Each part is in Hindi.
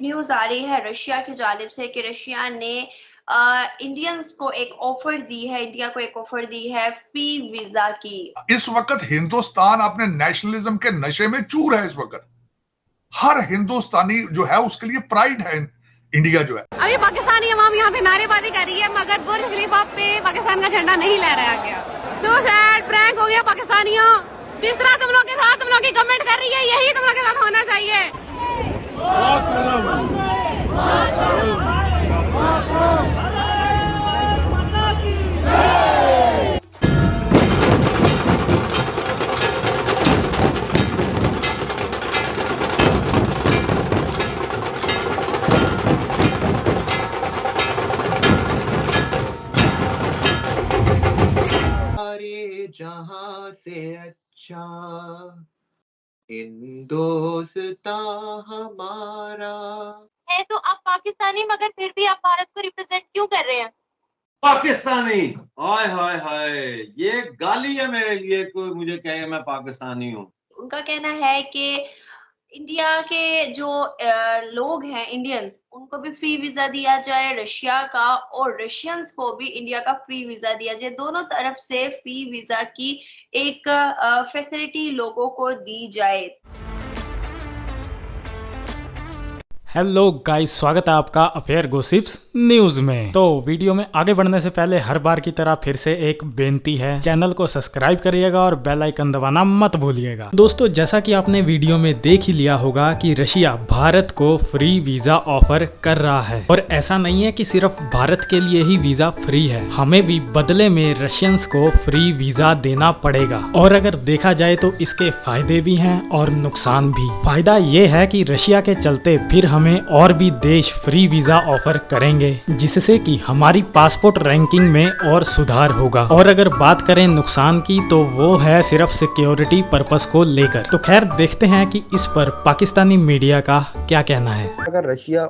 न्यूज आ रही है रशिया की जानिब से कि रशिया ने इंडियंस को एक ऑफर दी है, इंडिया को एक ऑफर दी है फ्री वीजा की। इस वक्त हिंदुस्तान अपने नेशनलिज्म के नशे में चूर है। इस वक्त हर हिंदुस्तानी जो है उसके लिए प्राइड है इंडिया जो है। अभी पाकिस्तानी अवाम यहाँ पे नारेबाजी कर रही है मगर बुर्ज खलीफा पे पाकिस्तान का झंडा नहीं लहराया गया। सो सैड, प्रैंक हो गया पाकिस्तानियों। जिस तरह तुम लोग के साथ तुम लोग की कमेंट कर रही है यही तुम लोग के साथ होना चाहिए। सारे जहां से अच्छा हिंदुस्तान हमारा है। तो आप पाकिस्तानी मगर फिर भी आप भारत को रिप्रेजेंट क्यों कर रहे हैं? पाकिस्तानी, हाय हाय हाय, ये गाली है मेरे लिए कोई मुझे कहे मैं पाकिस्तानी हूँ। उनका कहना है कि इंडिया के जो लोग हैं इंडियंस, उनको भी फ्री वीजा दिया जाए रशिया का, और रशियंस को भी इंडिया का फ्री वीजा दिया जाए। दोनों तरफ से फ्री वीजा की एक फैसिलिटी लोगों को दी जाए। हेलो गाइस, स्वागत है आपका अफेयर गॉसिप्स न्यूज में। तो वीडियो में आगे बढ़ने से पहले हर बार की तरह फिर से एक बेनती है, चैनल को सब्सक्राइब करिएगा और बेल आइकन दबाना मत भूलिएगा। दोस्तों, जैसा कि आपने वीडियो में देख ही लिया होगा कि रशिया भारत को फ्री वीजा ऑफर कर रहा है, और ऐसा नहीं है कि सिर्फ भारत के लिए ही वीजा फ्री है, हमें भी बदले में रशियंस को फ्री वीजा देना पड़ेगा। और अगर देखा जाए तो इसके फायदे भी हैं और नुकसान भी। फायदा ये है कि रशिया के चलते फिर हमें और भी देश फ्री वीजा ऑफर करेंगे, जिससे कि हमारी पासपोर्ट रैंकिंग में और सुधार होगा। और अगर बात करें नुकसान की तो वो है सिर्फ सिक्योरिटी पर्पस को लेकर। तो खैर, देखते हैं कि इस पर पाकिस्तानी मीडिया का क्या कहना है। अगर रशिया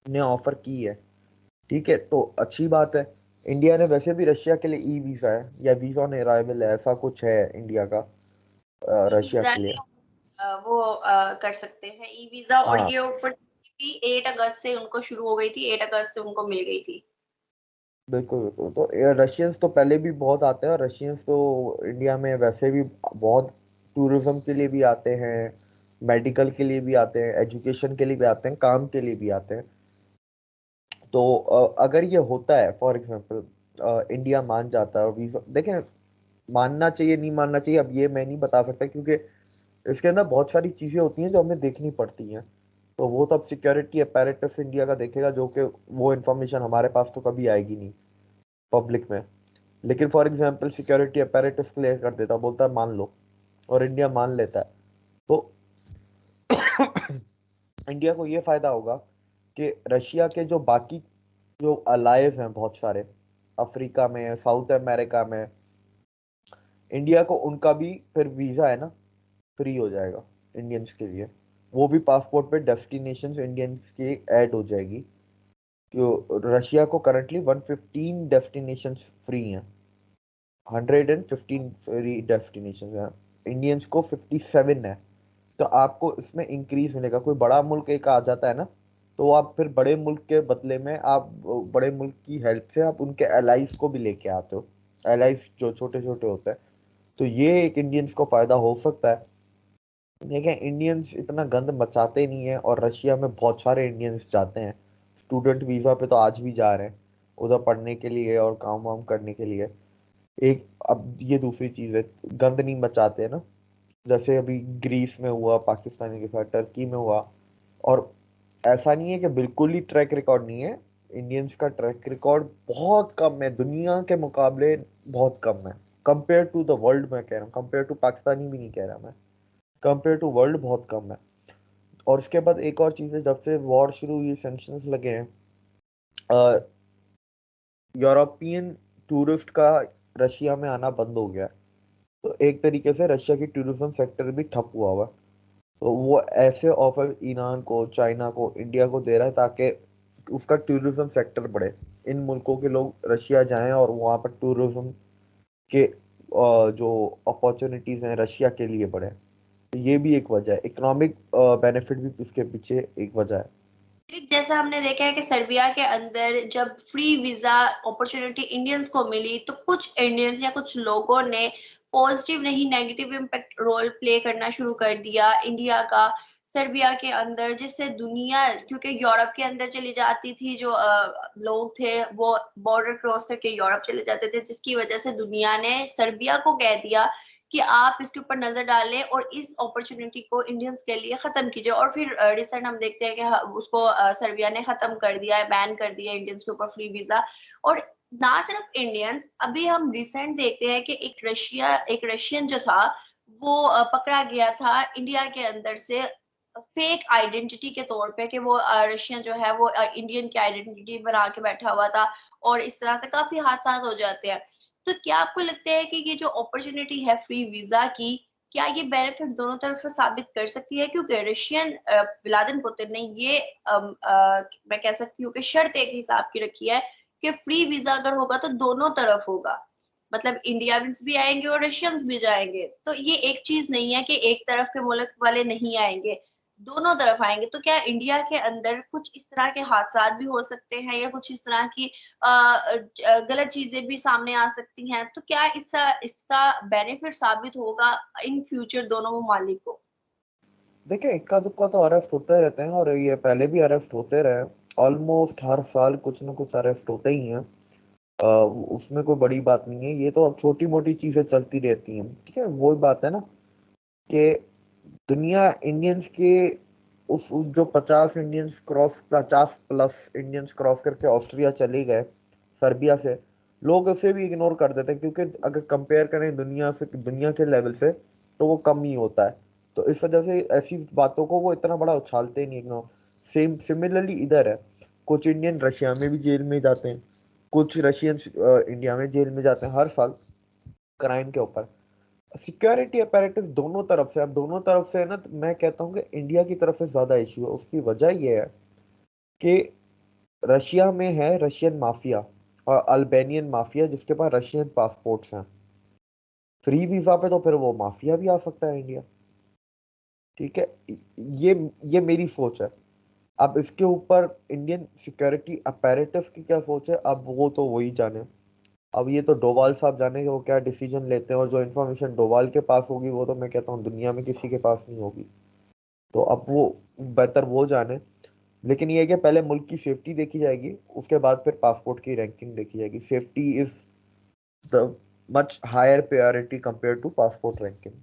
ने ऑफर की है, ठीक है, तो अच्छी बात है। इंडिया ने वैसे भी रशिया के लिए ई वीजा है या वीजा ऑन अराइवल है, ऐसा कुछ है इंडिया का रशिया के लिए। वो कर सकते हैं ई वीजा, और हाँ, ये अपॉर्चुनिटी 8 अगस्त से उनको शुरू हो गई थी, 8 अगस्त से उनको मिल गई थी। बिल्कुल बिल्कुल। तो रशियंस तो पहले भी बहुत आते हैं, और रशियंस तो इंडिया में वैसे भी बहुत टूरिज्म के लिए भी आते हैं, मेडिकल के लिए भी आते हैं, एजुकेशन के लिए भी आते हैं, काम के लिए भी आते हैं। तो अगर ये होता है, फॉर एग्जांपल इंडिया मान जाता है और वीजा, देखें, मानना चाहिए नहीं मानना चाहिए अब ये मैं नहीं बता सकता, क्योंकि इसके अंदर बहुत सारी चीजें होती हैं जो हमें देखनी पड़ती हैं। तो वो तो अब सिक्योरिटी अपैरेटस इंडिया का देखेगा, जो कि वो इंफॉर्मेशन हमारे पास तो कभी आएगी नहीं पब्लिक में। लेकिन for example security apparatus clear कर देता, बोलता है मान लो, और इंडिया मान लेता है, तो इंडिया को ये फायदा होगा कि रशिया के जो बाकी जो अलाइव हैं बहुत सारे, अफ्रीका में, साउथ अमेरिका में, इंडिया को उनका भी फिर वीजा है ना फ्री हो जाएगा इंडियंस के लिए। वो भी पासपोर्ट पे डेस्टिनेशंस इंडियंस की ऐड हो जाएगी। क्यों, रशिया को करंटली 115 डेस्टिनेशंस फ्री हैं, 115 फ्री डेस्टिनेशंस हैं, इंडियंस को 57 है। तो आपको इसमें इंक्रीज मिलेगा। कोई बड़ा मुल्क एक आ जाता है ना, तो आप फिर बड़े मुल्क के बदले में आप बड़े मुल्क की हेल्प से आप उनके एलाइज को भी लेके आते हो, एलाइज जो छोटे छोटे होते हैं। तो ये एक इंडियंस को फायदा हो सकता है। देखिए, इंडियंस इतना गंद मचाते नहीं है, और रशिया में बहुत सारे इंडियंस जाते हैं स्टूडेंट वीजा पे, तो आज भी जा रहे हैं उधर पढ़ने के लिए और काम वाम करने के लिए। एक अब ये दूसरी चीज है, गंद नहीं मचाते हैं ना, जैसे अभी ग्रीस में हुआ, पाकिस्तानी के साथ टर्की में हुआ। और ऐसा नहीं है कि बिल्कुल ही ट्रैक रिकॉर्ड नहीं है, इंडियंस का ट्रैक रिकॉर्ड बहुत कम है, दुनिया के मुकाबले बहुत कम है, कंपेयर टू द वर्ल्ड। मैं कह रहा हूँ कंपेयर टू पाकिस्तानी भी नहीं कह रहा मैं, कंपेयर टू वर्ल्ड बहुत कम है। और उसके बाद एक और चीज है, जब से वॉर शुरू हुई, सैंक्शंस लगे हैं, यूरोपियन टूरिस्ट का रशिया में आना बंद हो गया है। तो एक तरीके से रशिया की टूरिज्म सेक्टर भी ठप हुआ है। तो वो ऐसे ऑफर ईरान को, चाइना को, इंडिया को दे रहा है ताकि उसका टूरिज्म सेक्टर बढ़े, इन मुल्कों के लोग रशिया जाएं और वहाँ पर टूरिज्म के जो अपॉर्चुनिटीज हैं रशिया के लिए बढ़े। तो ये भी एक वजह है, इकोनॉमिक बेनिफिट भी इसके पीछे एक वजह है। जैसा हमने देखा है कि सर्बिया के अंदर जब फ्री वीजा अपॉर्चुनिटी इंडियंस को मिली तो कुछ इंडियंस या कुछ लोगों ने पॉजिटिव नहीं नेगेटिव इम्पैक्ट रोल प्ले करना शुरू कर दिया इंडिया का सर्बिया के अंदर, जिससे दुनिया, क्योंकि यूरोप के अंदर चली जाती थी जो लोग थे वो बॉर्डर क्रॉस करके यूरोप चले जाते थे, जिसकी वजह से दुनिया ने सर्बिया को कह दिया कि आप इसके ऊपर नजर डालें और इस अपॉर्चुनिटी को इंडियंस के लिए खत्म कीजिए। और फिर रिसेंट हम देखते हैं कि उसको सर्बिया ने खत्म कर दिया है, बैन कर दिया इंडियंस के ऊपर फ्री वीजा। और ना सिर्फ इंडियंस, अभी हम रिसेंट देखते हैं कि एक रशियन जो था वो पकड़ा गया था इंडिया के अंदर से फेक आइडेंटिटी के तौर पे, कि वो रशियन जो है वो इंडियन की आइडेंटिटी बना के बैठा हुआ था, और इस तरह से काफी हादसा हो जाते हैं। तो क्या आपको लगता है कि ये जो अपॉर्चुनिटी है फ्री वीजा की, क्या ये बेनिफिट दोनों तरफ से साबित कर सकती है? क्योंकि रशियन व्लादिमीर पुतिन ने ये मैं कह सकती हूँ कि शर्त एक हिसाब की रखी है कि फ्री वीजा अगर होगा तो दोनों तरफ होगा, मतलब इंडियंस भी आएंगे और रशियंस भी जाएंगे। तो ये एक चीज नहीं है कि एक तरफ के मुल्क वाले नहीं आएंगे, दोनों तरफ आएंगे। तो क्या इंडिया के अंदर कुछ इस तरह के हादसात भी हो सकते हैं या कुछ इस तरह की गलत चीजें भी सामने आ सकती हैं? तो क्या इसका बेनिफिट साबित होगा इन फ्यूचर दोनों ममालिक को? देखिए, इक्का दुक्का तो अरेस्ट होते रहते हैं और ये पहले भी अरेस्ट होते रहे। ऑलमोस्ट हर साल कुछ ना कुछ अरेस्ट होते ही हैं। उसमें कोई बड़ी बात नहीं है, ये तो अब छोटी मोटी चीजें चलती रहती हैं। ठीक है, वही बात है ना कि दुनिया इंडियंस के उस जो 50 इंडियंस क्रॉस 50+ इंडियंस क्रॉस करके ऑस्ट्रिया चले गए सर्बिया से, लोग उसे भी इग्नोर कर देते हैं, क्योंकि अगर कंपेयर करें दुनिया के लेवल से तो वो कम ही होता है। तो इस वजह से ऐसी बातों को वो इतना बड़ा उछालते नहीं, इग्नोर। सिमिलरली इधर है, कुछ इंडियन रशिया में भी जेल में जाते हैं, कुछ रशियंस इंडिया में जेल में जाते हैं हर साल क्राइम के ऊपर। सिक्योरिटी अपैरेटस दोनों तरफ से, अब दोनों तरफ से है ना, तो मैं कहता हूँ कि इंडिया की तरफ से ज्यादा इश्यू है। उसकी वजह यह है कि रशिया में है रशियन माफिया और अल्बानियन माफिया, जिसके पास रशियन पासपोर्ट्स हैं। फ्री वीजा पे तो फिर वो माफिया भी आ सकता है इंडिया। ठीक है, ये मेरी सोच है। अब इसके ऊपर इंडियन सिक्योरिटी अपैरेटस की क्या सोच है, अब वो तो वही जाने। अब ये तो डोवाल साहब जाने वो क्या डिसीजन लेते हैं, और जो इन्फॉर्मेशन डोवाल के पास होगी वो तो मैं कहता हूँ दुनिया में किसी के पास नहीं होगी। तो अब वो बेहतर वो जाने। लेकिन ये है कि पहले मुल्क की सेफ्टी देखी जाएगी, उसके बाद फिर पासपोर्ट की रैंकिंग देखी जाएगी। Safety is the much higher priority compare to passport ranking.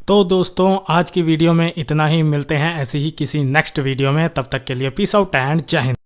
तो दोस्तों, आज की वीडियो में इतना ही। मिलते हैं ऐसे ही किसी नेक्स्ट वीडियो में, तब तक के लिए पीस आउट एंड जय हिंद।